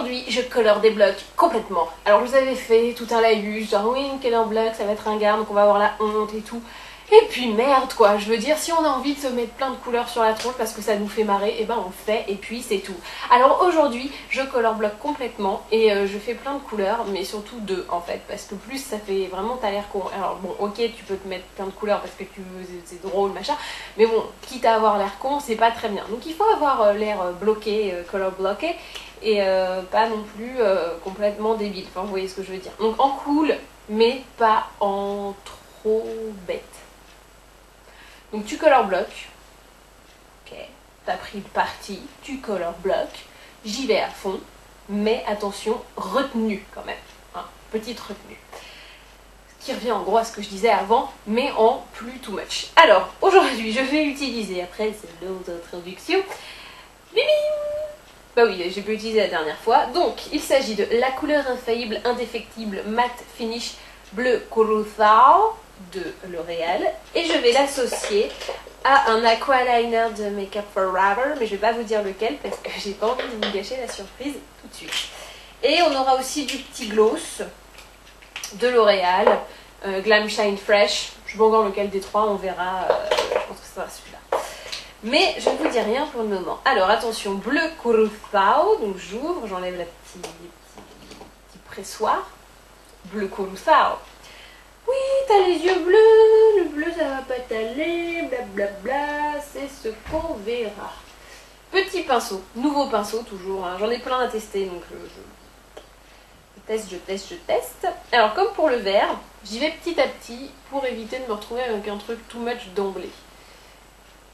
aujourd'hui, je colore des blocs complètement. Alors, je vous avais fait tout un laïus, genre oui, une color block, ça va être ringard, donc on va avoir la honte et tout. Et puis merde quoi, je veux dire, si on a envie de se mettre plein de couleurs sur la tronche parce que ça nous fait marrer, et ben on le fait et puis c'est tout. Alors aujourd'hui, je color block complètement et je fais plein de couleurs, mais surtout deux en fait, parce que plus ça fait vraiment t'as l'air con. Alors bon, ok, tu peux te mettre plein de couleurs parce que tu veux, c'est drôle machin, mais bon, quitte à avoir l'air con, c'est pas très bien. Donc il faut avoir l'air bloqué, color bloqué, et pas non plus complètement débile, enfin vous voyez ce que je veux dire. Donc en cool, mais pas en trop bête. Donc tu color block, ok, t'as pris le parti, tu color block, j'y vais à fond, mais attention, retenue quand même, hein, petite retenue. Ce qui revient en gros à ce que je disais avant, mais en plus too much. Alors, aujourd'hui, je vais utiliser, après c'est l'autre introduction, bim bim. Bah oui, j'ai pu utiliser la dernière fois. Donc, il s'agit de la couleur infaillible, indéfectible, matte finish bleu Curaçao de L'Oréal, et je vais l'associer à un aqualiner de Make Up Forever, mais je vais pas vous dire lequel parce que j'ai pas envie de vous gâcher la surprise tout de suite. Et on aura aussi du petit gloss de L'Oréal, Glam Shine Fresh. Je vais encore lequel des trois, on verra. Je pense que ça sera celui-là. Mais je ne vous dis rien pour le moment. Alors attention, bleu Curaçao, donc j'ouvre, j'enlève la petit pressoir. Bleu Curaçao. Oui, t'as les yeux bleus, le bleu ça va pas t'aller, blablabla, c'est ce qu'on verra. Petit pinceau, nouveau pinceau toujours, hein. J'en ai plein à tester, donc je teste. Alors comme pour le vert, j'y vais petit à petit pour éviter de me retrouver avec un truc too much d'emblée.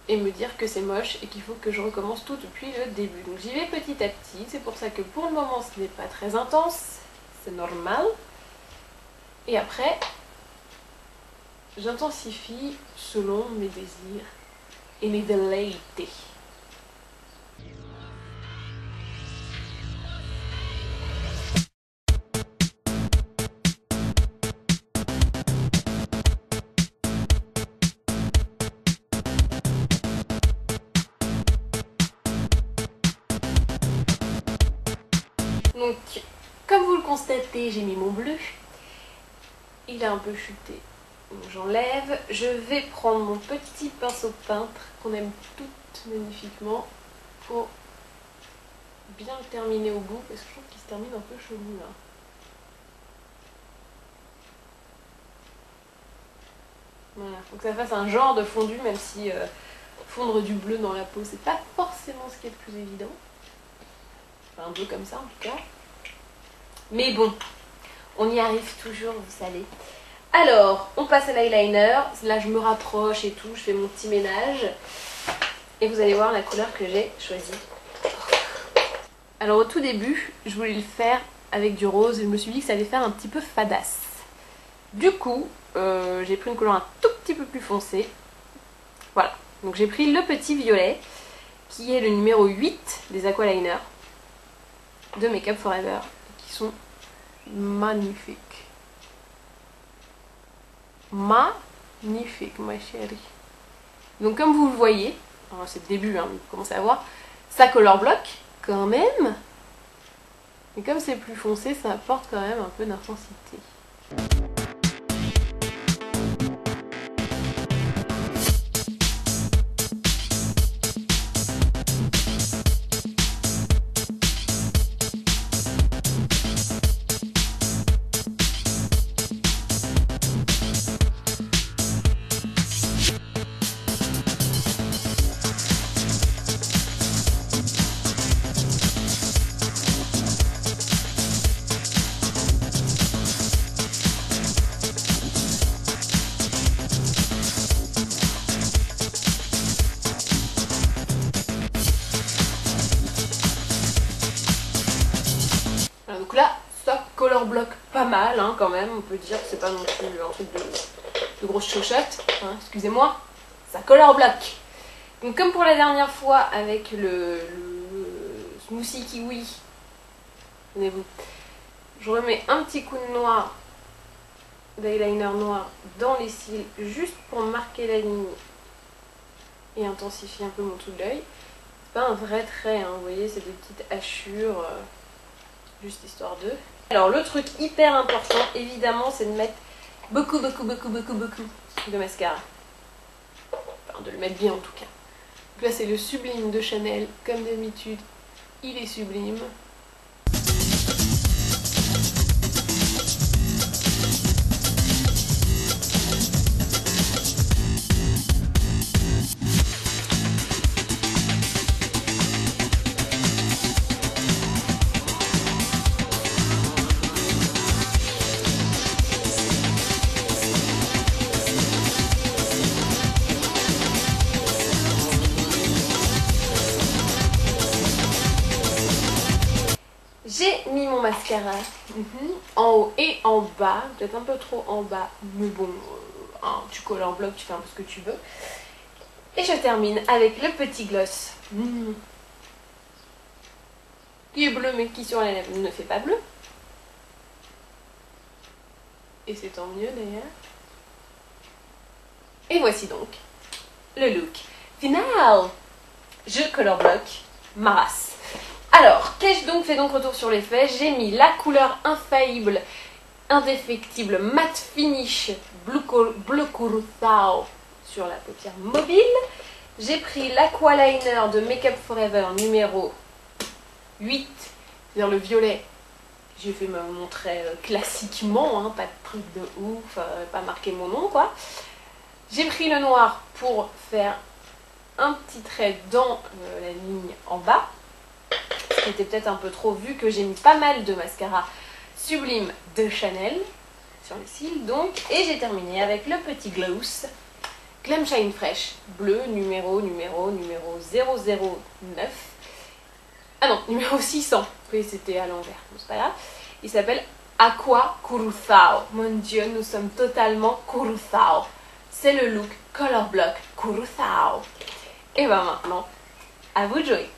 Et me dire que c'est moche et qu'il faut que je recommence tout depuis le début. Donc j'y vais petit à petit, c'est pour ça que pour le moment ce n'est pas très intense, c'est normal. Et après, j'intensifie selon mes désirs et mes velléités. Donc, comme vous le constatez, j'ai mis mon bleu. Il a un peu chuté. J'enlève, je vais prendre mon petit pinceau peintre qu'on aime toutes magnifiquement pour bien le terminer au bout parce que je trouve qu'il se termine un peu chelou là. Voilà, faut que ça fasse un genre de fondu, même si fondre du bleu dans la peau c'est pas forcément ce qui est le plus évident. Enfin, un bleu comme ça en tout cas. Mais bon, on y arrive toujours, vous savez. Alors, on passe à l'eyeliner. Là, je me rapproche et tout. Je fais mon petit ménage. Et vous allez voir la couleur que j'ai choisie. Alors, au tout début, je voulais le faire avec du rose. Et je me suis dit que ça allait faire un petit peu fadasse. Du coup, j'ai pris une couleur un tout petit peu plus foncée. Voilà. Donc, j'ai pris le petit violet, qui est le numéro 8 des aqualiners de Make Up Forever. Qui sont magnifiques. Magnifique ma chérie. Donc comme vous le voyez, c'est le début, hein, vous commencez à voir, ça color block quand même. Et comme c'est plus foncé, ça apporte quand même un peu d'intensité. Donc là, ça color block pas mal hein, quand même, on peut dire que c'est pas non plus un truc de grosse chochotte, hein, excusez-moi, ça color block. Donc comme pour la dernière fois avec le smoothie kiwi, tenez-vous, je remets un petit coup de noir, d'eyeliner noir dans les cils, juste pour marquer la ligne et intensifier un peu mon tout d'œil. C'est pas un vrai trait, hein, vous voyez, c'est des petites hachures. juste histoire de. Alors le truc hyper important, évidemment, c'est de mettre beaucoup de mascara. Enfin, de le mettre bien en tout cas. Donc là, c'est le Sublime de Chanel, comme d'habitude, il est sublime. J'ai mis mon mascara en haut et en bas, peut-être un peu trop en bas, mais bon, tu colles en bloc, tu fais un peu ce que tu veux. Et je termine avec le petit gloss, qui est bleu mais qui sur les lèvres ne fait pas bleu. Et c'est tant mieux d'ailleurs. Et voici donc le look final. Je color block ma race. Alors, qu'ai-je donc fait donc retour sur les faits? J'ai mis la couleur infaillible, indéfectible, matte finish Bleu Curaçao sur la paupière mobile. J'ai pris l'Aqualiner de Make Up Forever numéro 8, c'est-à-dire le violet. J'ai fait mon trait classiquement, hein, pas de truc de ouf, pas marqué mon nom quoi. J'ai pris le noir pour faire un petit trait dans la ligne en bas. C'était peut-être un peu trop vu que j'ai mis pas mal de mascara Sublime de Chanel sur les cils donc. Et j'ai terminé avec le petit gloss Glam Shine Fresh bleu numéro 009. Ah non, numéro 600. Oui, c'était à l'envers, c'est pas grave. Il s'appelle Aqua Curaçao. Mon Dieu, nous sommes totalement Curaçao. C'est le look Color Block Curaçao. Et ben maintenant, à vous de jouer.